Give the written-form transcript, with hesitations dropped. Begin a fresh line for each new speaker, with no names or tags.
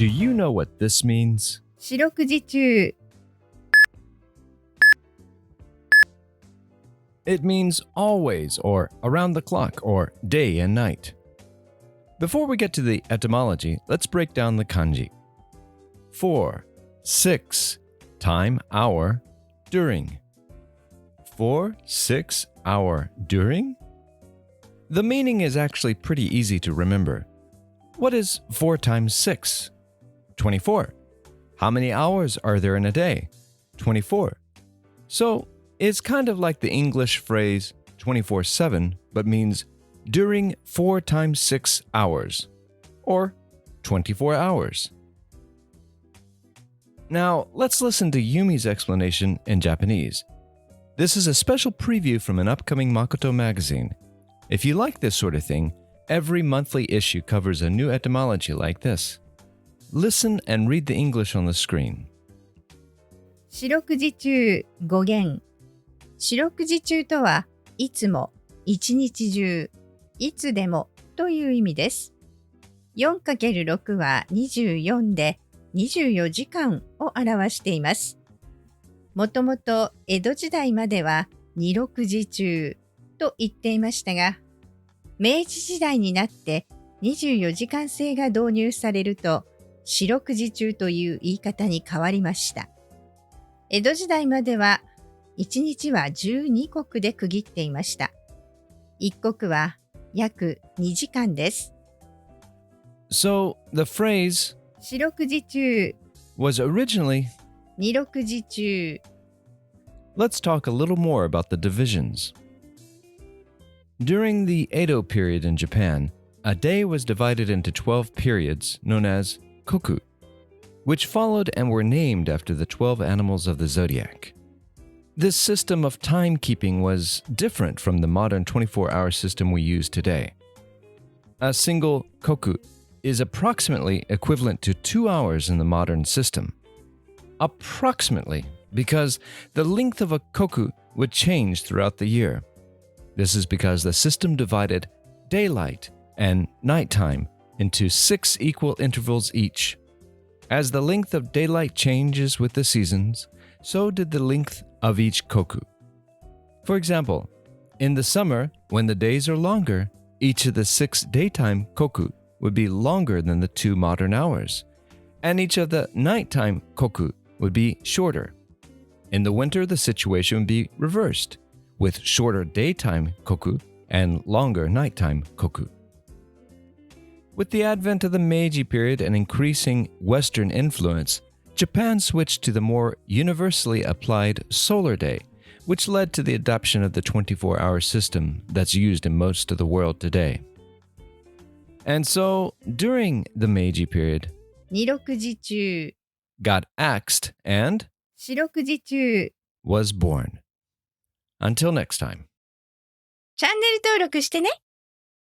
Do you know what this means?
四六時中
It means always or around the clock or day and night. Before we get to the etymology, let's break down the kanji. 4, 6, time, hour, during. 4, 6, hour, during? The meaning is actually pretty easy to remember. What is 4 times 6? 24. How many hours are there in a day? 24. So, it's kind of like the English phrase 24/7, but means during 4 times 6 hours, or 24 hours. Now, let's listen to Yumi's explanation in Japanese. This is a special preview from an upcoming Makoto magazine. If you like this sort of thing, every monthly issue covers a new etymology like this. Listen and read the English on the screen.
四六時中語源四六時中とはいつも、一日中、いつでもという意味です。4×6 は24で24時間を表しています。もともと江戸時代までは二六時中と言っていましたが、明治時代になって24時間制が導入されると、四六時中という言い方に変わりました。江戸時代までは1日は12刻で区切っていました。1刻は約2時間です。
So, the phrase
四六時中
was originally
二六時中
Let's talk a little more about the divisions. During the Edo period in Japan, a day was divided into 12 periods known as koku, which followed and were named after the 12 animals of the zodiac. This system of timekeeping was different from the modern 24-hour system we use today. A single koku is approximately equivalent to 2 hours in the modern system. Approximately, because the length of a koku would change throughout the year. This is because the system divided daylight and nighttime into 6 equal intervals each. As the length of daylight changes with the seasons, so did the length of each koku. For example, in the summer, when the days are longer, each of the 6 daytime koku would be longer than the 2 modern hours, and each of the nighttime koku would be shorter. In the winter, the situation would be reversed, with shorter daytime koku and longer nighttime koku. With the advent of the Meiji period and increasing Western influence, Japan switched to the more universally applied solar day, which led to the adoption of the 24-hour system that's used in most of the world today. And so, during the Meiji period,
二六時中
got axed and
四六時中
was born. Until next time.
チャンネル登録してね。